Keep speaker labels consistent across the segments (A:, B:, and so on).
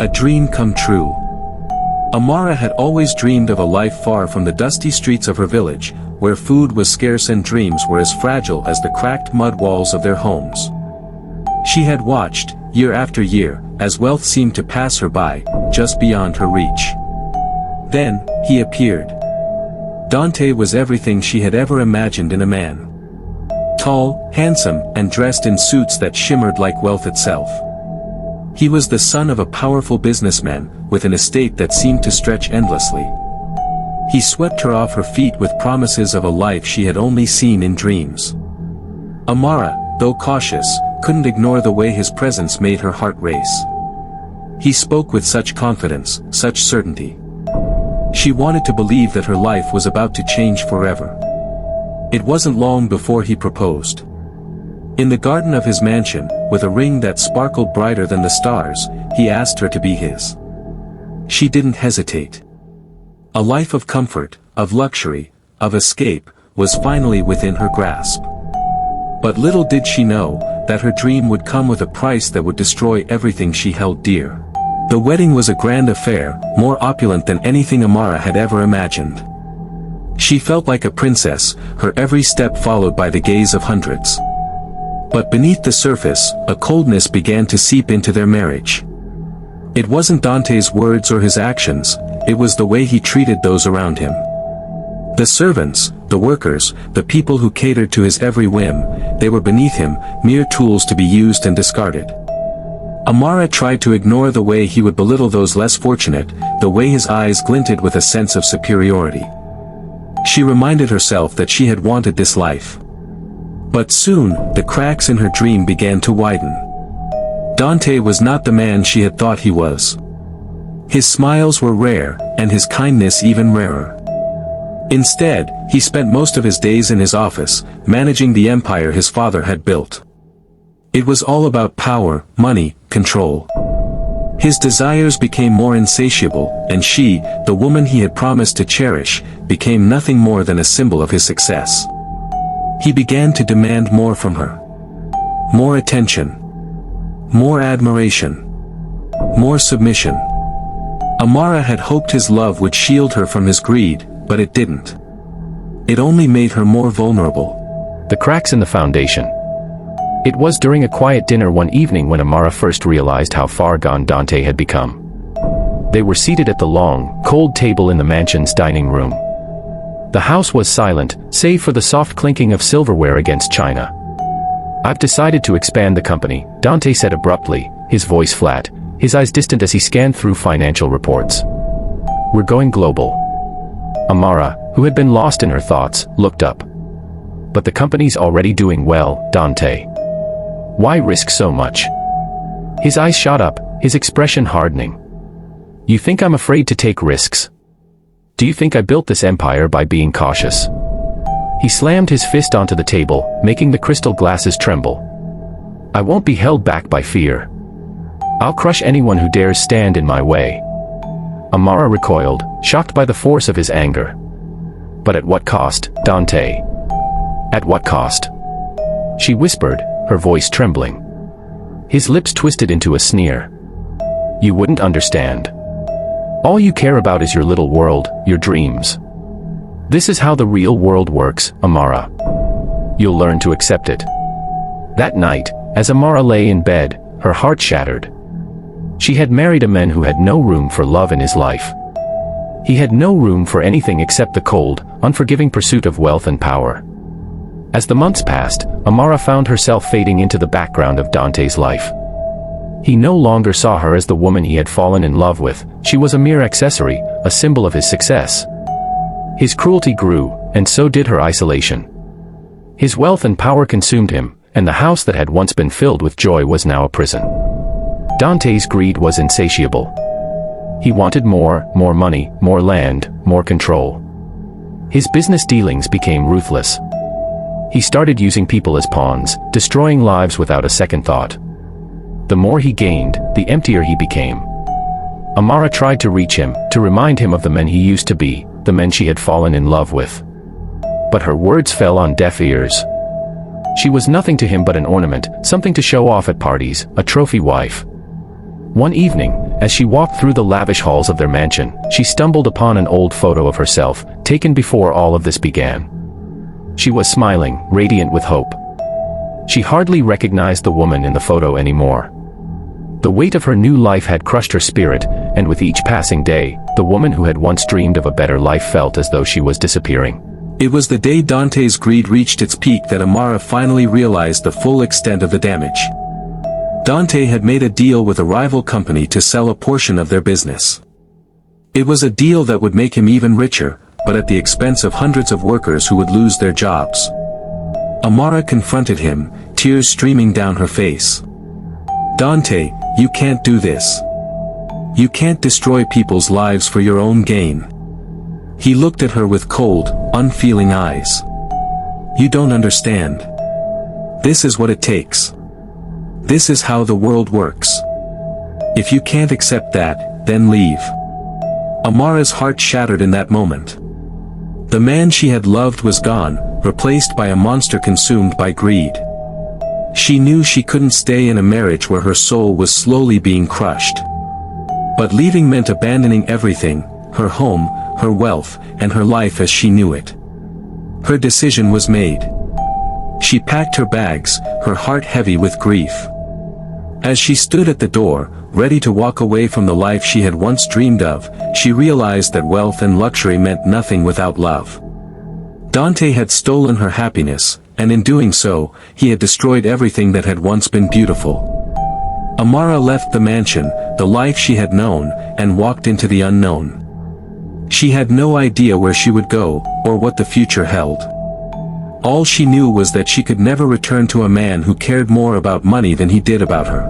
A: A dream come true. Amara had always dreamed of a life far from the dusty streets of her village, where food was scarce and dreams were as fragile as the cracked mud walls of their homes. She had watched, year after year, as wealth seemed to pass her by, just beyond her reach. Then, he appeared. Dante was everything she had ever imagined in a man. Tall, handsome, and dressed in suits that shimmered like wealth itself. He was the son of a powerful businessman, with an estate that seemed to stretch endlessly. He swept her off her feet with promises of a life she had only seen in dreams. Amara, though cautious, couldn't ignore the way his presence made her heart race. He spoke with such confidence, such certainty. She wanted to believe that her life was about to change forever. It wasn't long before he proposed. In the garden of his mansion, with a ring that sparkled brighter than the stars, he asked her to be his. She didn't hesitate. A life of comfort, of luxury, of escape, was finally within her grasp. But little did she know, that her dream would come with a price that would destroy everything she held dear. The wedding was a grand affair, more opulent than anything Amara had ever imagined. She felt like a princess, her every step followed by the gaze of hundreds. But beneath the surface, a coldness began to seep into their marriage. It wasn't Dante's words or his actions, it was the way he treated those around him. The servants, the workers, the people who catered to his every whim, they were beneath him, mere tools to be used and discarded. Amara tried to ignore the way he would belittle those less fortunate, the way his eyes glinted with a sense of superiority. She reminded herself that she had wanted this life. But soon, the cracks in her dream began to widen. Dante was not the man she had thought he was. His smiles were rare, and his kindness even rarer. Instead, he spent most of his days in his office, managing the empire his father had built. It was all about power, money, control. His desires became more insatiable, and she, the woman he had promised to cherish, became nothing more than a symbol of his success. He began to demand more from her. More attention. More admiration. More submission. Amara had hoped his love would shield her from his greed, but it didn't. It only made her more vulnerable.
B: The cracks in the foundation. It was during a quiet dinner one evening when Amara first realized how far gone Dante had become. They were seated at the long, cold table in the mansion's dining room. The house was silent, save for the soft clinking of silverware against china. "I've decided to expand the company," Dante said abruptly, his voice flat, his eyes distant as he scanned through financial reports. "We're going global." Amara, who had been lost in her thoughts, looked up. "But the company's already doing well, Dante. Why risk so much?" His eyes shot up, his expression hardening. "You think I'm afraid to take risks? Do you think I built this empire by being cautious?" He slammed his fist onto the table, making the crystal glasses tremble. "I won't be held back by fear. I'll crush anyone who dares stand in my way." Amara recoiled, shocked by the force of his anger. "But at what cost, Dante? At what cost?" She whispered, her voice trembling. His lips twisted into a sneer. "You wouldn't understand. All you care about is your little world, your dreams. This is how the real world works, Amara. You'll learn to accept it." That night, as Amara lay in bed, her heart shattered. She had married a man who had no room for love in his life. He had no room for anything except the cold, unforgiving pursuit of wealth and power. As the months passed, Amara found herself fading into the background of Dante's life. He no longer saw her as the woman he had fallen in love with, she was a mere accessory, a symbol of his success. His cruelty grew, and so did her isolation. His wealth and power consumed him, and the house that had once been filled with joy was now a prison. Dante's greed was insatiable. He wanted more money, more land, more control. His business dealings became ruthless. He started using people as pawns, destroying lives without a second thought. The more he gained, the emptier he became. Amara tried to reach him, to remind him of the men he used to be, the men she had fallen in love with. But her words fell on deaf ears. She was nothing to him but an ornament, something to show off at parties, a trophy wife. One evening, As she walked through the lavish halls of their mansion, she stumbled upon an old photo of herself, taken before all of this began. She was smiling, radiant with hope. She hardly recognized the woman in the photo anymore. The weight of her new life had crushed her spirit, and with each passing day, the woman who had once dreamed of a better life felt as though she was disappearing.
A: It was the day Dante's greed reached its peak that Amara finally realized the full extent of the damage. Dante had made a deal with a rival company to sell a portion of their business. It was a deal that would make him even richer, but at the expense of hundreds of workers who would lose their jobs. Amara confronted him, tears streaming down her face. "Dante, you can't do this. You can't destroy people's lives for your own gain." He looked at her with cold, unfeeling eyes. "You don't understand. This is what it takes. This is how the world works. If you can't accept that, then leave." Amara's heart shattered in that moment. The man she had loved was gone, replaced by a monster consumed by greed. She knew she couldn't stay in a marriage where her soul was slowly being crushed. But leaving meant abandoning everything, her home, her wealth, and her life as she knew it. Her decision was made. She packed her bags, her heart heavy with grief. As she stood at the door, ready to walk away from the life she had once dreamed of, she realized that wealth and luxury meant nothing without love. Dante had stolen her happiness, and in doing so, he had destroyed everything that had once been beautiful. Amara left the mansion, the life she had known, and walked into the unknown. She had no idea where she would go, or what the future held. All she knew was that she could never return to a man who cared more about money than he did about her.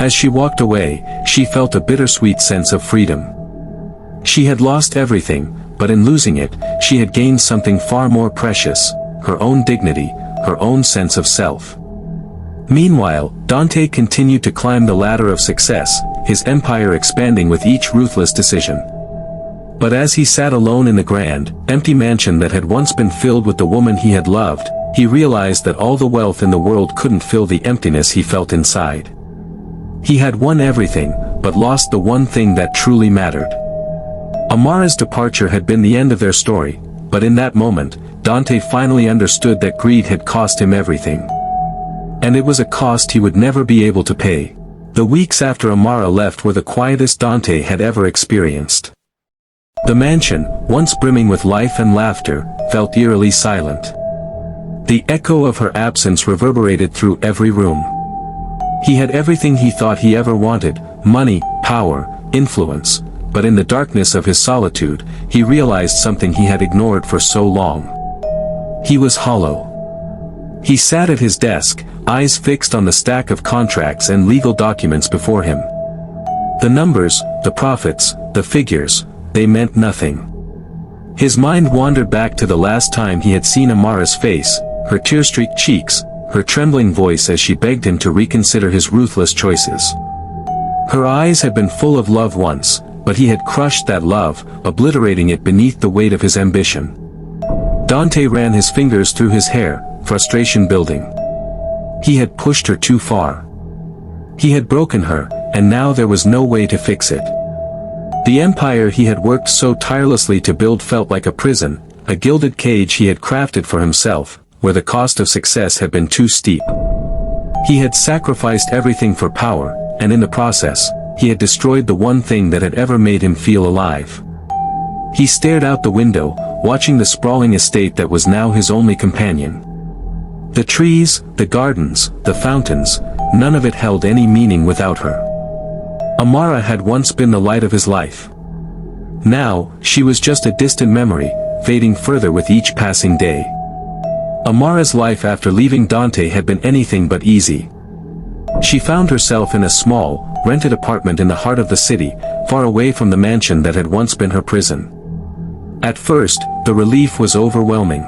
A: As she walked away, she felt a bittersweet sense of freedom. She had lost everything, but in losing it, she had gained something far more precious, her own dignity, her own sense of self. Meanwhile, Dante continued to climb the ladder of success, his empire expanding with each ruthless decision. But as he sat alone in the grand, empty mansion that had once been filled with the woman he had loved, he realized that all the wealth in the world couldn't fill the emptiness he felt inside. He had won everything, but lost the one thing that truly mattered. Amara's departure had been the end of their story, but in that moment, Dante finally understood that greed had cost him everything. And it was a cost he would never be able to pay. The weeks after Amara left were the quietest Dante had ever experienced. The mansion, once brimming with life and laughter, felt eerily silent. The echo of her absence reverberated through every room. He had everything he thought he ever wanted, money, power, influence, but in the darkness of his solitude, he realized something he had ignored for so long. He was hollow. He sat at his desk, eyes fixed on the stack of contracts and legal documents before him. The numbers, the profits, the figures, they meant nothing. His mind wandered back to the last time he had seen Amara's face, her tear-streaked cheeks, her trembling voice as she begged him to reconsider his ruthless choices. Her eyes had been full of love once, but he had crushed that love, obliterating it beneath the weight of his ambition. Dante ran his fingers through his hair, frustration building. He had pushed her too far. He had broken her, and now there was no way to fix it. The empire he had worked so tirelessly to build felt like a prison, a gilded cage he had crafted for himself, where the cost of success had been too steep. He had sacrificed everything for power, and in the process, he had destroyed the one thing that had ever made him feel alive. He stared out the window, watching the sprawling estate that was now his only companion. The trees, the gardens, the fountains, none of it held any meaning without her. Amara had once been the light of his life. Now, she was just a distant memory, fading further with each passing day. Amara's life after leaving Dante had been anything but easy. She found herself in a small, rented apartment in the heart of the city, far away from the mansion that had once been her prison. At first, the relief was overwhelming.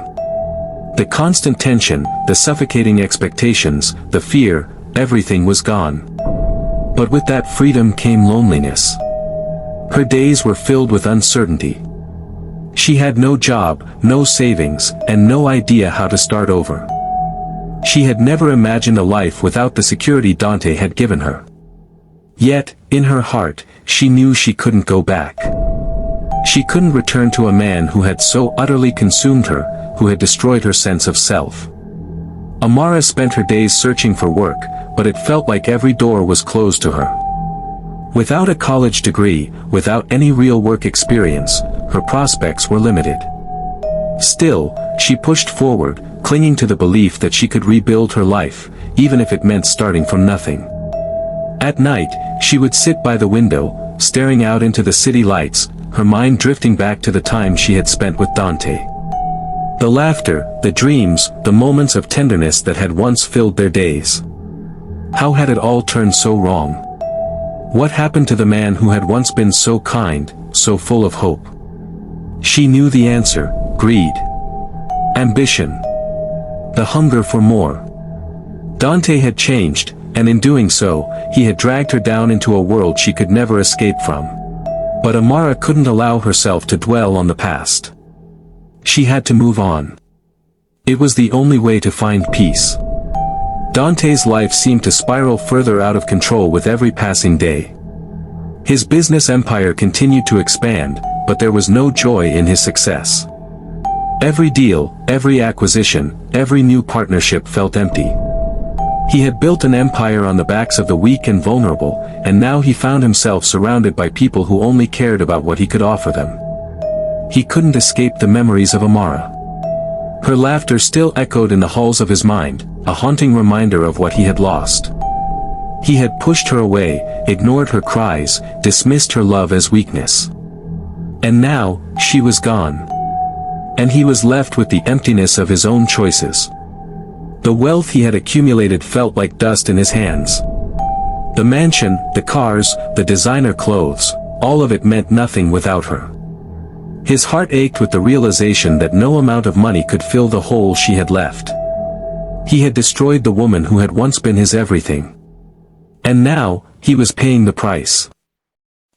A: The constant tension, the suffocating expectations, the fear, everything was gone. But with that freedom came loneliness. Her days were filled with uncertainty. She had no job, no savings, and no idea how to start over. She had never imagined a life without the security Dante had given her. Yet, in her heart, she knew she couldn't go back. She couldn't return to a man who had so utterly consumed her, who had destroyed her sense of self. Amara spent her days searching for work, but it felt like every door was closed to her. Without a college degree, without any real work experience, her prospects were limited. Still, she pushed forward, clinging to the belief that she could rebuild her life, even if it meant starting from nothing. At night, she would sit by the window, staring out into the city lights, her mind drifting back to the time she had spent with Dante. The laughter, the dreams, the moments of tenderness that had once filled their days. How had it all turned so wrong? What happened to the man who had once been so kind, so full of hope? She knew the answer: greed. Ambition. The hunger for more. Dante had changed, and in doing so, he had dragged her down into a world she could never escape from. But Amara couldn't allow herself to dwell on the past. She had to move on. It was the only way to find peace. Dante's life seemed to spiral further out of control with every passing day. His business empire continued to expand, but there was no joy in his success. Every deal, every acquisition, every new partnership felt empty. He had built an empire on the backs of the weak and vulnerable, and now he found himself surrounded by people who only cared about what he could offer them. He couldn't escape the memories of Amara. Her laughter still echoed in the halls of his mind, a haunting reminder of what he had lost. He had pushed her away, ignored her cries, dismissed her love as weakness. And now, she was gone. And he was left with the emptiness of his own choices. The wealth he had accumulated felt like dust in his hands. The mansion, the cars, the designer clothes, all of it meant nothing without her. His heart ached with the realization that no amount of money could fill the hole she had left. He had destroyed the woman who had once been his everything. And now, he was paying the price.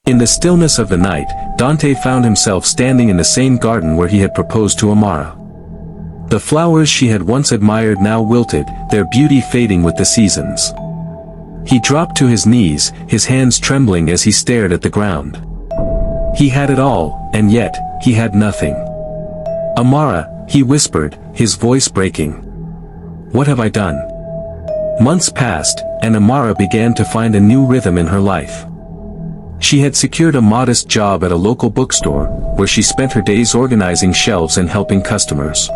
A: In the stillness of the night, Dante found himself standing in the same garden where he had proposed to Amara. The flowers she had once admired now wilted, their beauty fading with the seasons. He dropped to his knees, his hands trembling as he stared at the ground. He had it all, and yet, he had nothing. "Amara," he whispered, his voice breaking. "What have I done?" Months passed, and Amara began to find a new rhythm in her life. She had secured a modest job at a local bookstore, where she spent her days organizing shelves and helping customers.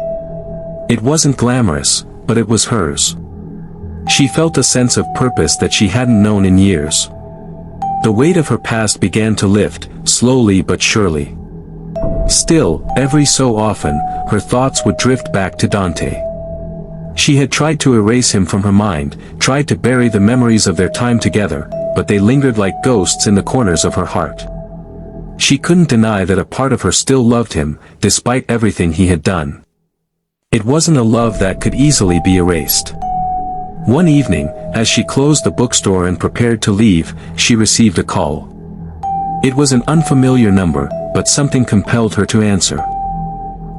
A: It wasn't glamorous, but it was hers. She felt a sense of purpose that she hadn't known in years. The weight of her past began to lift, slowly but surely. Still, every so often, her thoughts would drift back to Dante. She had tried to erase him from her mind, tried to bury the memories of their time together, but they lingered like ghosts in the corners of her heart. She couldn't deny that a part of her still loved him, despite everything he had done. It wasn't a love that could easily be erased. One evening, as she closed the bookstore and prepared to leave, she received a call. It was an unfamiliar number, but something compelled her to answer.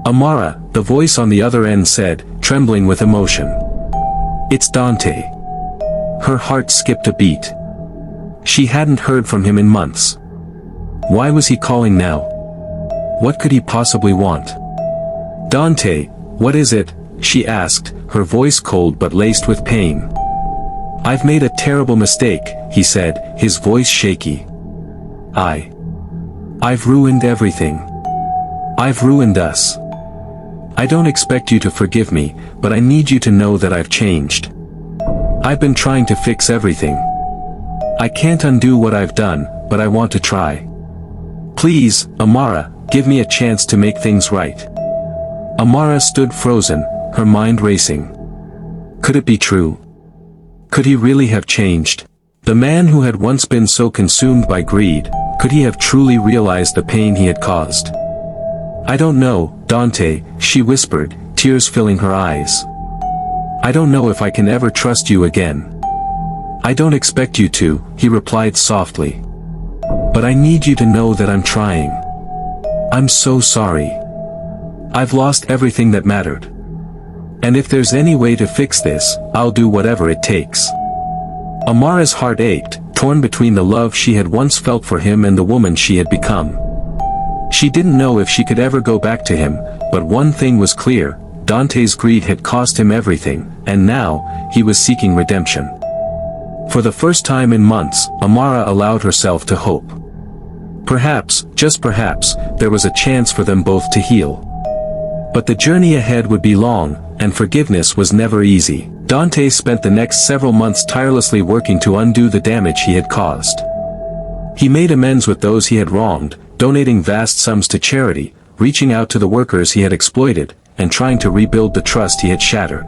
A: "Amara," the voice on the other end said, trembling with emotion. "It's Dante." Her heart skipped a beat. She hadn't heard from him in months. Why was he calling now? What could he possibly want? "Dante, what is it?" she asked, her voice cold but laced with pain. "I've made a terrible mistake," he said, his voice shaky. I've ruined everything. I've ruined us. I don't expect you to forgive me, but I need you to know that I've changed. I've been trying to fix everything. I can't undo what I've done, but I want to try. Please, Amara, give me a chance to make things right." Amara stood frozen, her mind racing. Could it be true? Could he really have changed? The man who had once been so consumed by greed, could he have truly realized the pain he had caused? "I don't know, Dante," she whispered, tears filling her eyes. "I don't know if I can ever trust you again." "I don't expect you to," he replied softly. "But I need you to know that I'm trying. I'm so sorry. I've lost everything that mattered. And if there's any way to fix this, I'll do whatever it takes." Amara's heart ached, torn between the love she had once felt for him and the woman she had become. She didn't know if she could ever go back to him, but one thing was clear: Dante's greed had cost him everything, and now, he was seeking redemption. For the first time in months, Amara allowed herself to hope. Perhaps, just perhaps, there was a chance for them both to heal. But the journey ahead would be long, and forgiveness was never easy. Dante spent the next several months tirelessly working to undo the damage he had caused. He made amends with those he had wronged, donating vast sums to charity, reaching out to the workers he had exploited, and trying to rebuild the trust he had shattered.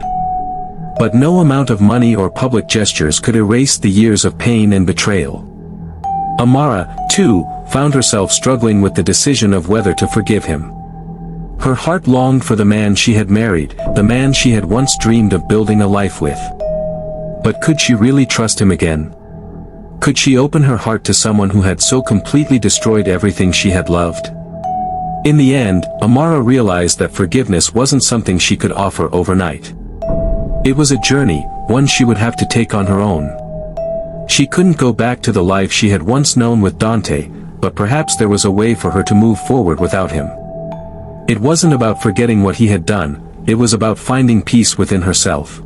A: But no amount of money or public gestures could erase the years of pain and betrayal. Amara, too, found herself struggling with the decision of whether to forgive him. Her heart longed for the man she had married, the man she had once dreamed of building a life with. But could she really trust him again? Could she open her heart to someone who had so completely destroyed everything she had loved? In the end, Amara realized that forgiveness wasn't something she could offer overnight. It was a journey, one she would have to take on her own. She couldn't go back to the life she had once known with Dante, but perhaps there was a way for her to move forward without him. It wasn't about forgetting what he had done, it was about finding peace within herself.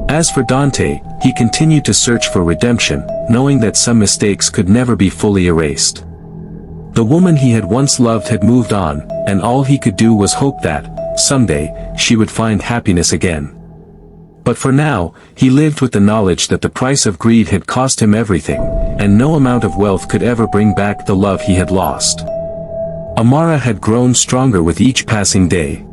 A: As for Dante, he continued to search for redemption, knowing that some mistakes could never be fully erased. The woman he had once loved had moved on, and all he could do was hope that, someday, she would find happiness again. But for now, he lived with the knowledge that the price of greed had cost him everything, and no amount of wealth could ever bring back the love he had lost. Amara had grown stronger with each passing day.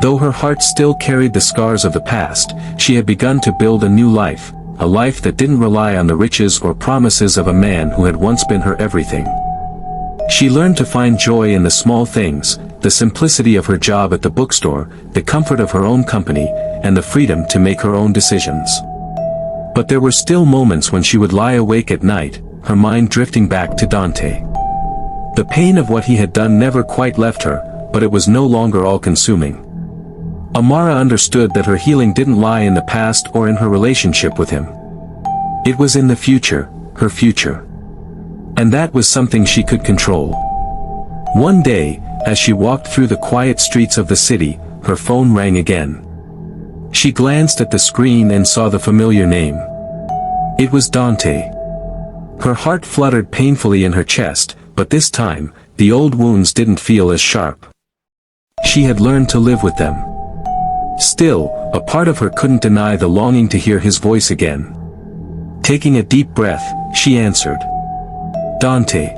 A: Though her heart still carried the scars of the past, she had begun to build a new life, a life that didn't rely on the riches or promises of a man who had once been her everything. She learned to find joy in the small things, the simplicity of her job at the bookstore, the comfort of her own company, and the freedom to make her own decisions. But there were still moments when she would lie awake at night, her mind drifting back to Dante. The pain of what he had done never quite left her, but it was no longer all-consuming. Amara understood that her healing didn't lie in the past or in her relationship with him. It was in the future, her future. And that was something she could control. One day, as she walked through the quiet streets of the city, her phone rang again. She glanced at the screen and saw the familiar name. It was Dante. Her heart fluttered painfully in her chest, but this time, the old wounds didn't feel as sharp. She had learned to live with them. Still, a part of her couldn't deny the longing to hear his voice again. Taking a deep breath, she answered. Dante.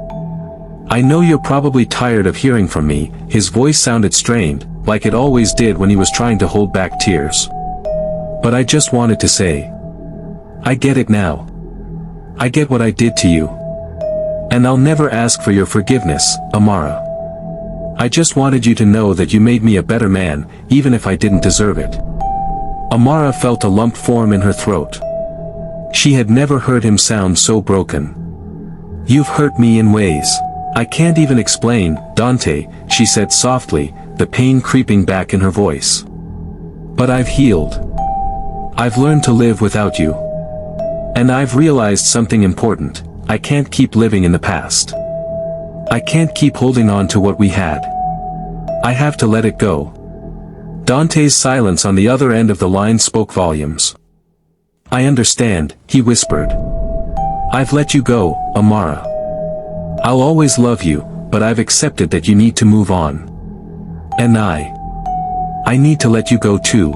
A: I know you're probably tired of hearing from me. His voice sounded strained, like it always did when he was trying to hold back tears. But I just wanted to say. I get it now. I get what I did to you. And I'll never ask for your forgiveness, Amara. I just wanted you to know that you made me a better man, even if I didn't deserve it. Amara felt a lump form in her throat. She had never heard him sound so broken. You've hurt me in ways I can't even explain, Dante, she said softly, the pain creeping back in her voice. But I've healed. I've learned to live without you. And I've realized something important. I can't keep living in the past. I can't keep holding on to what we had. I have to let it go. Dante's silence on the other end of the line spoke volumes. I understand, he whispered. I've let you go, Amara. I'll always love you, but I've accepted that you need to move on. And I need to let you go too.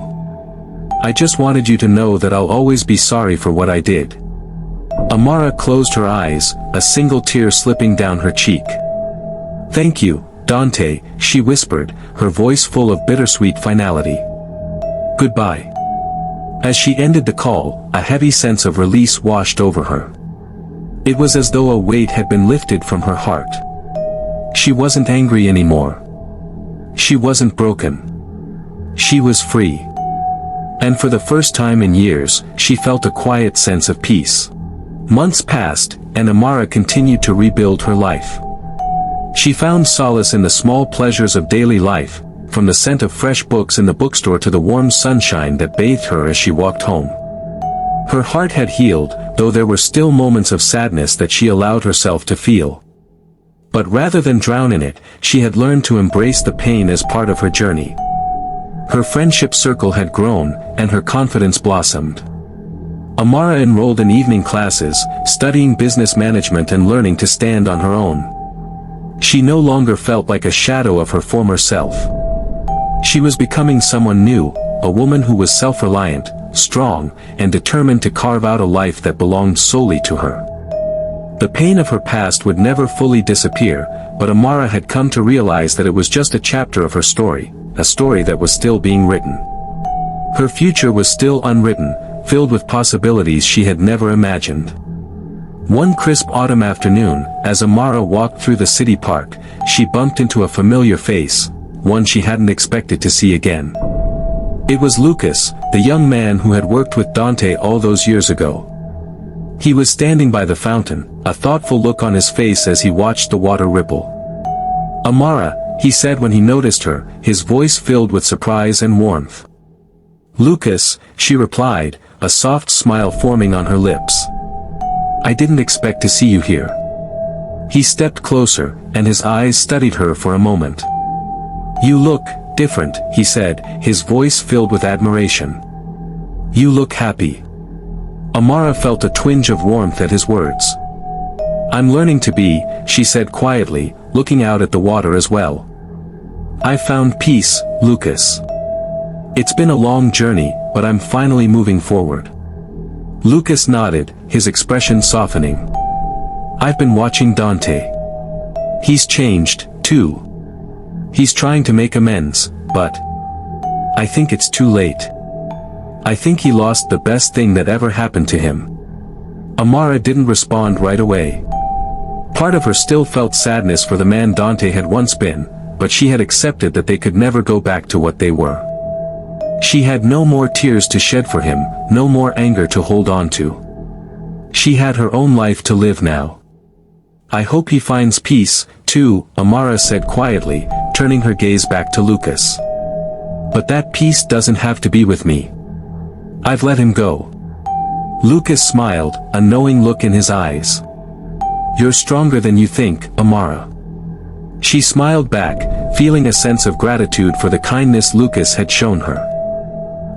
A: I just wanted you to know that I'll always be sorry for what I did. Amara closed her eyes, a single tear slipping down her cheek. Thank you, Dante, she whispered, her voice full of bittersweet finality. Goodbye. As she ended the call, a heavy sense of release washed over her. It was as though a weight had been lifted from her heart. She wasn't angry anymore. She wasn't broken. She was free. And for the first time in years, she felt a quiet sense of peace. Months passed, and Amara continued to rebuild her life. She found solace in the small pleasures of daily life, from the scent of fresh books in the bookstore to the warm sunshine that bathed her as she walked home. Her heart had healed, though there were still moments of sadness that she allowed herself to feel. But rather than drown in it, she had learned to embrace the pain as part of her journey. Her friendship circle had grown, and her confidence blossomed. Amara enrolled in evening classes, studying business management and learning to stand on her own. She no longer felt like a shadow of her former self. She was becoming someone new, a woman who was self-reliant, strong, and determined to carve out a life that belonged solely to her. The pain of her past would never fully disappear, but Amara had come to realize that it was just a chapter of her story, a story that was still being written. Her future was still unwritten, filled with possibilities she had never imagined. One crisp autumn afternoon, as Amara walked through the city park, she bumped into a familiar face, one she hadn't expected to see again. It was Lucas, the young man who had worked with Dante all those years ago. He was standing by the fountain, a thoughtful look on his face as he watched the water ripple. "Amara," he said when he noticed her, his voice filled with surprise and warmth. "Lucas," she replied, a soft smile forming on her lips. "I didn't expect to see you here." He stepped closer, and his eyes studied her for a moment. "You look different," he said, his voice filled with admiration. "You look happy." Amara felt a twinge of warmth at his words. "I'm learning to be," she said quietly, looking out at the water as well. "I found peace, Lucas. It's been a long journey, but I'm finally moving forward." Lucas nodded, his expression softening. "I've been watching Dante. He's changed, too. He's trying to make amends, but I think it's too late. I think he lost the best thing that ever happened to him." Amara didn't respond right away. Part of her still felt sadness for the man Dante had once been, but she had accepted that they could never go back to what they were. She had no more tears to shed for him, no more anger to hold on to. She had her own life to live now. "I hope he finds peace, too," Amara said quietly, turning her gaze back to Lucas. "But that peace doesn't have to be with me. I've let him go." Lucas smiled, a knowing look in his eyes. "You're stronger than you think, Amara." She smiled back, feeling a sense of gratitude for the kindness Lucas had shown her.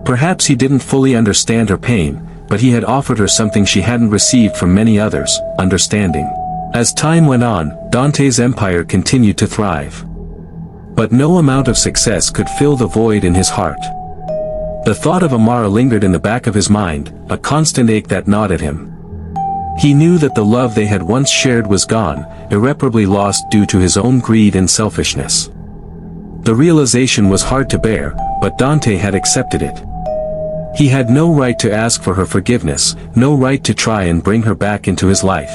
A: Perhaps he didn't fully understand her pain, but he had offered her something she hadn't received from many others, understanding. As time went on, Dante's empire continued to thrive. But no amount of success could fill the void in his heart. The thought of Amara lingered in the back of his mind, a constant ache that gnawed at him. He knew that the love they had once shared was gone, irreparably lost due to his own greed and selfishness. The realization was hard to bear, but Dante had accepted it. He had no right to ask for her forgiveness, no right to try and bring her back into his life.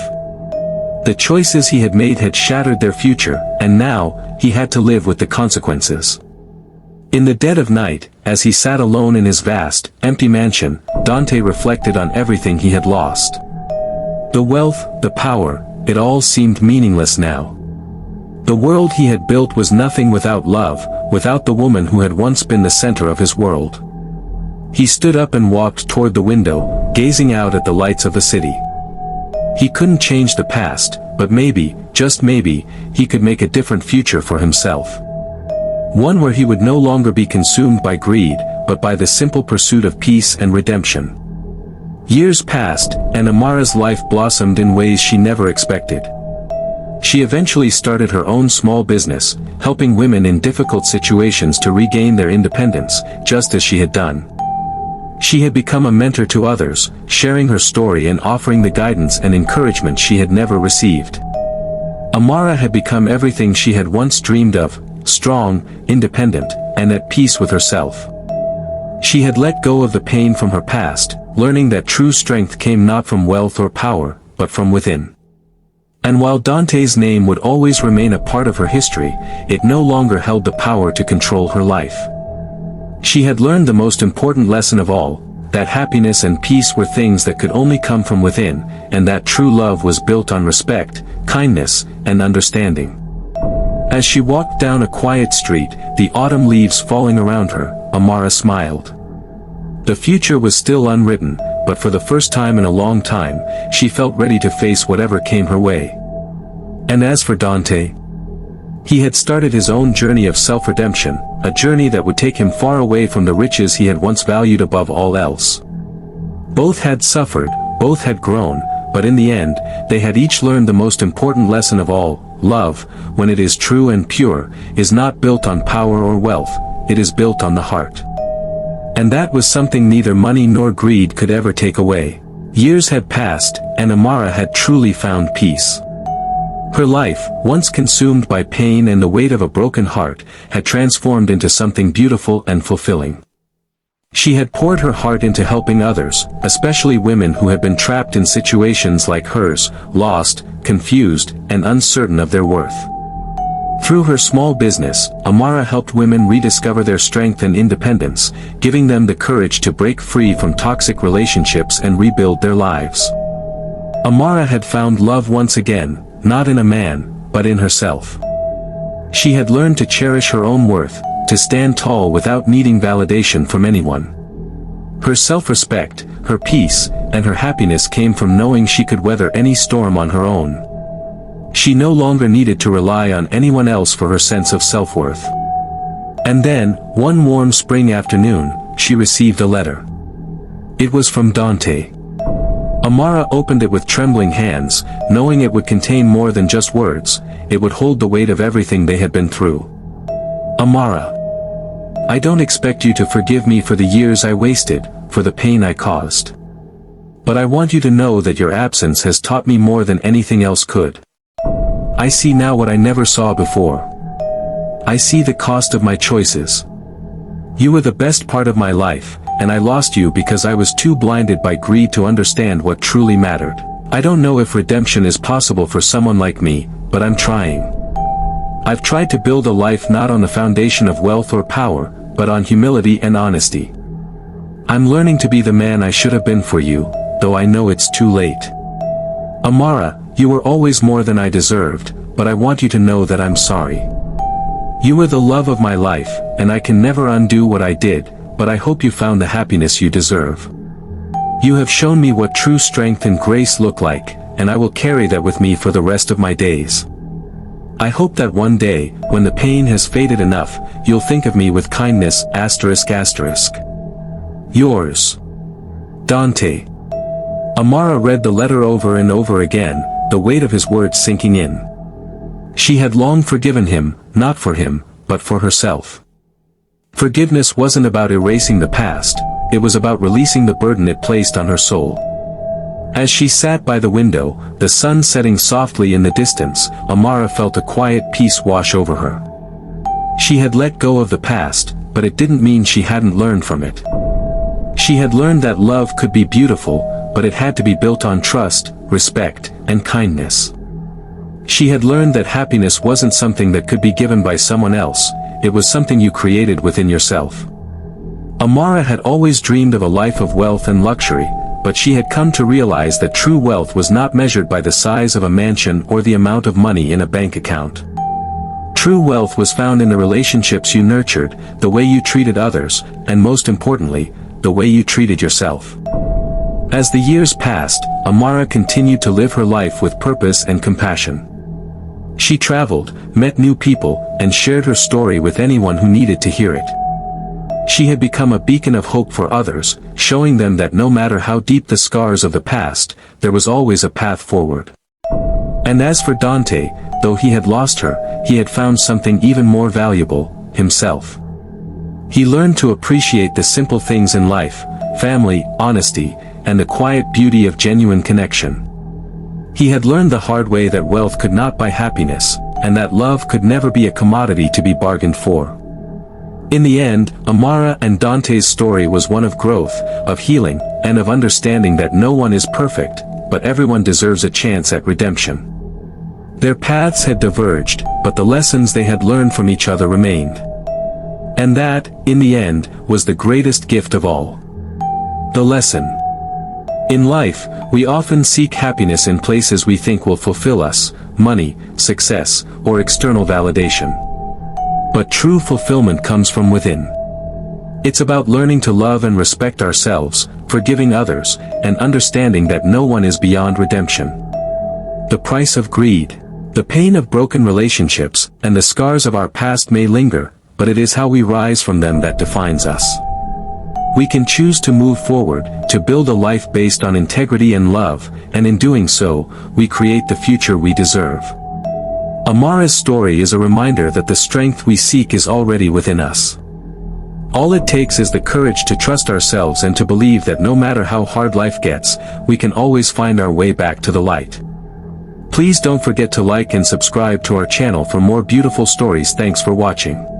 A: The choices he had made had shattered their future, and now, he had to live with the consequences. In the dead of night, as he sat alone in his vast, empty mansion, Dante reflected on everything he had lost. The wealth, the power, it all seemed meaningless now. The world he had built was nothing without love, without the woman who had once been the center of his world. He stood up and walked toward the window, gazing out at the lights of the city. He couldn't change the past, but maybe, just maybe, he could make a different future for himself. One where he would no longer be consumed by greed, but by the simple pursuit of peace and redemption. Years passed, and Amara's life blossomed in ways she never expected. She eventually started her own small business, helping women in difficult situations to regain their independence, just as she had done. She had become a mentor to others, sharing her story and offering the guidance and encouragement she had never received. Amara had become everything she had once dreamed of, strong, independent, and at peace with herself. She had let go of the pain from her past, learning that true strength came not from wealth or power, but from within. And while Dante's name would always remain a part of her history, it no longer held the power to control her life. She had learned the most important lesson of all, that happiness and peace were things that could only come from within, and that true love was built on respect, kindness, and understanding. As she walked down a quiet street, the autumn leaves falling around her, Amara smiled. The future was still unwritten, but for the first time in a long time, she felt ready to face whatever came her way. And as for Dante, he had started his own journey of self-redemption, a journey that would take him far away from the riches he had once valued above all else. Both had suffered, both had grown, but in the end, they had each learned the most important lesson of all: love, when it is true and pure, is not built on power or wealth, it is built on the heart. And that was something neither money nor greed could ever take away. Years had passed, and Amara had truly found peace. Her life, once consumed by pain and the weight of a broken heart, had transformed into something beautiful and fulfilling. She had poured her heart into helping others, especially women who had been trapped in situations like hers, lost, confused, and uncertain of their worth. Through her small business, Amara helped women rediscover their strength and independence, giving them the courage to break free from toxic relationships and rebuild their lives. Amara had found love once again, not in a man, but in herself. She had learned to cherish her own worth, to stand tall without needing validation from anyone. Her self-respect, her peace, and her happiness came from knowing she could weather any storm on her own. She no longer needed to rely on anyone else for her sense of self-worth. And then, one warm spring afternoon, she received a letter. It was from Dante. Amara opened it with trembling hands, knowing it would contain more than just words, it would hold the weight of everything they had been through. Amara, I don't expect you to forgive me for the years I wasted, for the pain I caused. But I want you to know that your absence has taught me more than anything else could. I see now what I never saw before. I see the cost of my choices. You were the best part of my life, and I lost you because I was too blinded by greed to understand what truly mattered. I don't know if redemption is possible for someone like me, but I'm trying. I've tried to build a life not on the foundation of wealth or power, but on humility and honesty. I'm learning to be the man I should have been for you, though I know it's too late. Amara, you were always more than I deserved, but I want you to know that I'm sorry. You were the love of my life, and I can never undo what I did, but I hope you found the happiness you deserve. You have shown me what true strength and grace look like, and I will carry that with me for the rest of my days. I hope that one day, when the pain has faded enough, you'll think of me with kindness, ****. Yours, Dante. Amara read the letter over and over again, the weight of his words sinking in. She had long forgiven him, not for him, but for herself. Forgiveness wasn't about erasing the past, it was about releasing the burden it placed on her soul. As she sat by the window, the sun setting softly in the distance, Amara felt a quiet peace wash over her. She had let go of the past, but it didn't mean she hadn't learned from it. She had learned that love could be beautiful, but it had to be built on trust, respect, and kindness. She had learned that happiness wasn't something that could be given by someone else, it was something you created within yourself. Amara had always dreamed of a life of wealth and luxury, but she had come to realize that true wealth was not measured by the size of a mansion or the amount of money in a bank account. True wealth was found in the relationships you nurtured, the way you treated others, and most importantly, the way you treated yourself. As the years passed, Amara continued to live her life with purpose and compassion. She traveled, met new people, and shared her story with anyone who needed to hear it. She had become a beacon of hope for others, showing them that no matter how deep the scars of the past, there was always a path forward. And as for Dante, though he had lost her, he had found something even more valuable, himself. He learned to appreciate the simple things in life, family, honesty, and the quiet beauty of genuine connection. He had learned the hard way that wealth could not buy happiness, and that love could never be a commodity to be bargained for. In the end, Amara and Dante's story was one of growth, of healing, and of understanding that no one is perfect, but everyone deserves a chance at redemption. Their paths had diverged, but the lessons they had learned from each other remained. And that, in the end, was the greatest gift of all. The lesson. In life, we often seek happiness in places we think will fulfill us, money, success, or external validation. But true fulfillment comes from within. It's about learning to love and respect ourselves, forgiving others, and understanding that no one is beyond redemption. The price of greed. The pain of broken relationships, and the scars of our past may linger, but it is how we rise from them that defines us. We can choose to move forward, to build a life based on integrity and love, and in doing so, we create the future we deserve. Amara's story is a reminder that the strength we seek is already within us. All it takes is the courage to trust ourselves and to believe that no matter how hard life gets, we can always find our way back to the light. Please don't forget to like and subscribe to our channel for more beautiful stories. Thanks for watching.